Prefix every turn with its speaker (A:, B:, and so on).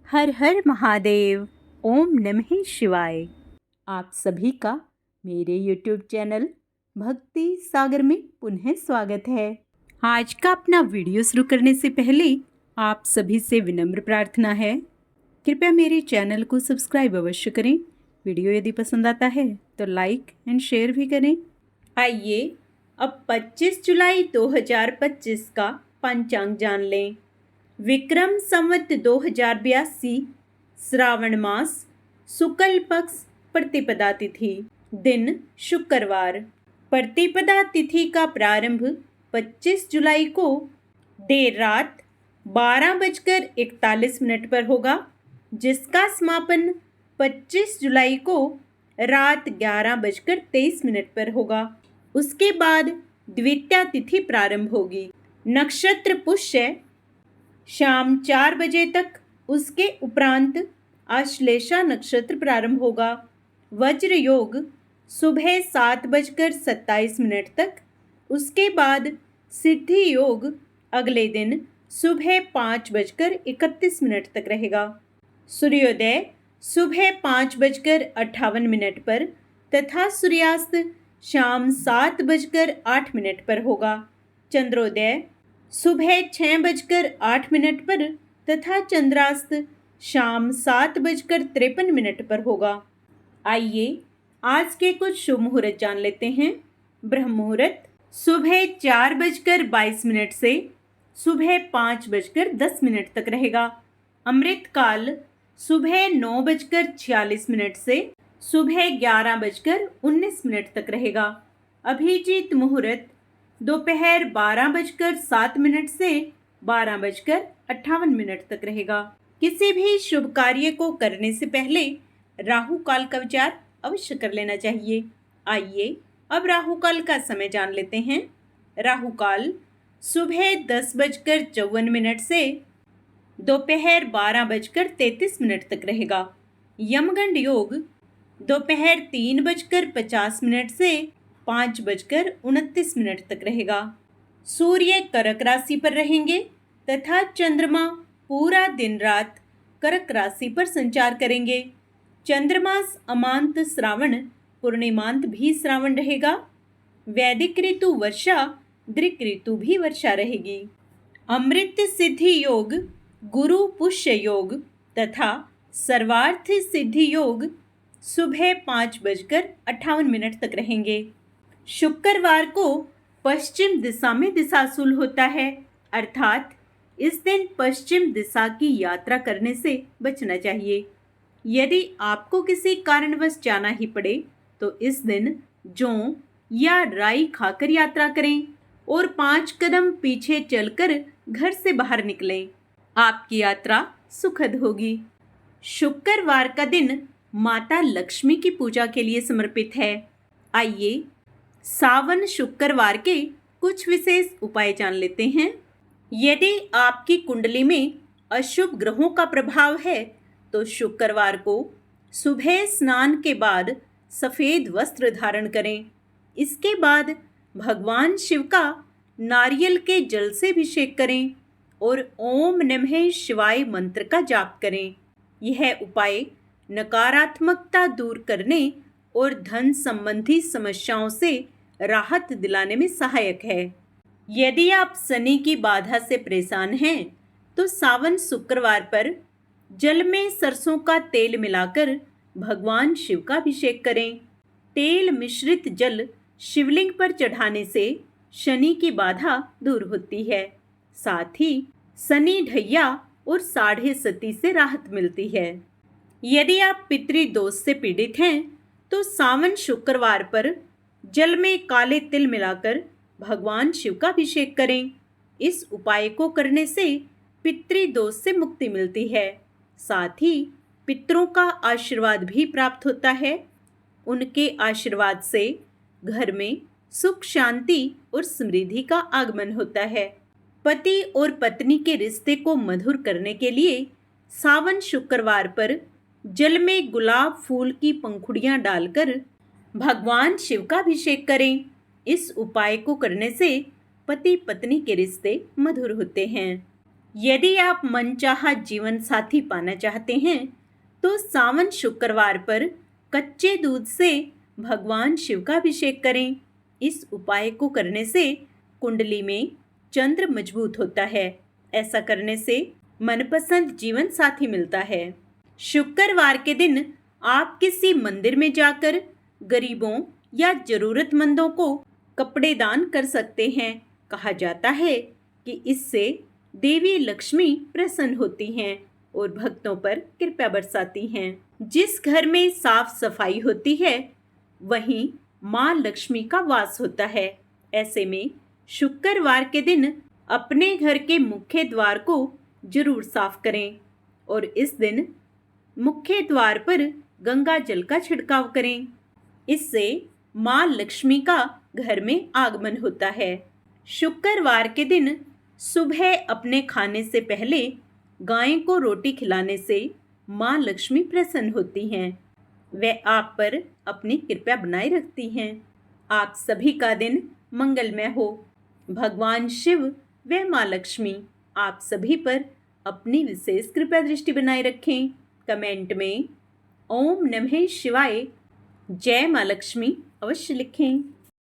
A: हर हर महादेव। ओम नमः शिवाय। आप सभी का मेरे YouTube चैनल भक्ति सागर में पुनः स्वागत है। आज का अपना वीडियो शुरू करने से पहले आप सभी से विनम्र प्रार्थना है, कृपया मेरे चैनल को सब्सक्राइब अवश्य करें। वीडियो यदि पसंद आता है तो लाइक एंड शेयर भी करें। आइए अब 25 जुलाई 2025 का पंचांग जान लें। विक्रम संवत 2082, श्रावण मास, शुक्ल पक्ष, प्रतिपदा तिथि, दिन शुक्रवार। प्रतिपदा तिथि का प्रारंभ 25 जुलाई को देर रात 12:41 पर होगा, जिसका समापन 25 जुलाई को रात 11:23 पर होगा। उसके बाद द्वितीया तिथि प्रारंभ होगी। नक्षत्र पुष्य शाम 4 बजे तक, उसके उपरांत आश्लेषा नक्षत्र प्रारंभ होगा। वज्र योग सुबह 7:27 तक, उसके बाद सिद्धि योग अगले दिन सुबह 5:31 तक रहेगा। सूर्योदय सुबह 5:58 पर तथा सूर्यास्त शाम 7:08 पर होगा। चंद्रोदय सुबह 6:08 पर तथा चंद्रास्त शाम 7:53 पर होगा। आइए आज के कुछ शुभ मुहूर्त जान लेते हैं। ब्रह्म मुहूर्त सुबह 4:22 से सुबह 5:10 तक रहेगा। अमृत काल सुबह 9:46 से सुबह 11:19 तक रहेगा। अभिजीत मुहूर्त दोपहर 12:07 से 12:58 तक रहेगा। किसी भी शुभ कार्य को करने से पहले राहु काल का विचार अवश्य कर लेना चाहिए। आइए अब राहु काल का समय जान लेते हैं। राहु काल सुबह 10:54 से दोपहर 12:33 तक रहेगा। यमगंड योग दोपहर 3:50 से 5:29 तक रहेगा। सूर्य कर्क राशि पर रहेंगे तथा चंद्रमा पूरा दिन रात कर्क राशि पर संचार करेंगे। चंद्रमास अमांत श्रावण, पूर्णिमांत भी श्रावण रहेगा। वैदिक ऋतु वर्षा, दृक ऋतु भी वर्षा रहेगी। अमृत सिद्धि योग, गुरु पुष्य योग तथा सर्वार्थ सिद्धि योग सुबह 5:58 तक रहेंगे। शुक्रवार को पश्चिम दिशा में दिशाशूल होता है, अर्थात इस दिन पश्चिम दिशा की यात्रा करने से बचना चाहिए। यदि आपको किसी कारणवश जाना ही पड़े तो इस दिन जौ या राई खाकर यात्रा करें और 5 कदम पीछे चलकर घर से बाहर निकलें। आपकी यात्रा सुखद होगी। शुक्रवार का दिन माता लक्ष्मी की पूजा के लिए समर्पित है। आइए सावन शुक्रवार के कुछ विशेष उपाय जान लेते हैं। यदि आपकी कुंडली में अशुभ ग्रहों का प्रभाव है तो शुक्रवार को सुबह स्नान के बाद सफेद वस्त्र धारण करें। इसके बाद भगवान शिव का नारियल के जल से अभिषेक करें और ओम नमः शिवाय मंत्र का जाप करें। यह उपाय नकारात्मकता दूर करने और धन संबंधी समस्याओं से राहत दिलाने में सहायक है। यदि आप शनि की बाधा से परेशान हैं तो सावन शुक्रवार पर जल में सरसों का तेल मिलाकर भगवान शिव का अभिषेक करें। तेल मिश्रित जल शिवलिंग पर चढ़ाने से शनि की बाधा दूर होती है। साथ ही शनि ढैया और साढ़े सती से राहत मिलती है। यदि आप पितृदोष से पीड़ित हैं तो सावन शुक्रवार पर जल में काले तिल मिलाकर भगवान शिव का अभिषेक करें। इस उपाय को करने से पितृदोष से मुक्ति मिलती है। साथ ही पितरों का आशीर्वाद भी प्राप्त होता है। उनके आशीर्वाद से घर में सुख, शांति और समृद्धि का आगमन होता है। पति और पत्नी के रिश्ते को मधुर करने के लिए सावन शुक्रवार पर जल में गुलाब फूल की पंखुड़ियां डालकर भगवान शिव का अभिषेक करें। इस उपाय को करने से पति पत्नी के रिश्ते मधुर होते हैं। यदि आप मनचाहा जीवन साथी पाना चाहते हैं तो सावन शुक्रवार पर कच्चे दूध से भगवान शिव का अभिषेक करें। इस उपाय को करने से कुंडली में चंद्र मजबूत होता है। ऐसा करने से मनपसंद जीवन साथी मिलता है। शुक्रवार के दिन आप किसी मंदिर में जाकर गरीबों या जरूरतमंदों को कपड़े दान कर सकते हैं। कहा जाता है कि इससे देवी लक्ष्मी प्रसन्न होती हैं और भक्तों पर कृपा बरसाती हैं। जिस घर में साफ सफाई होती है वहीं माँ लक्ष्मी का वास होता है। ऐसे में शुक्रवार के दिन अपने घर के मुख्य द्वार को जरूर साफ करें और इस दिन मुख्य द्वार पर गंगा जल का छिड़काव करें। इससे माँ लक्ष्मी का घर में आगमन होता है। शुक्रवार के दिन सुबह अपने खाने से पहले गाय को रोटी खिलाने से माँ लक्ष्मी प्रसन्न होती हैं। वे आप पर अपनी कृपा बनाए रखती हैं। आप सभी का दिन मंगलमय हो। भगवान शिव व माँ लक्ष्मी आप सभी पर अपनी विशेष कृपा दृष्टि बनाए रखें। कमेंट में ओम नमः शिवाय जय माँ लक्ष्मी अवश्य लिखें।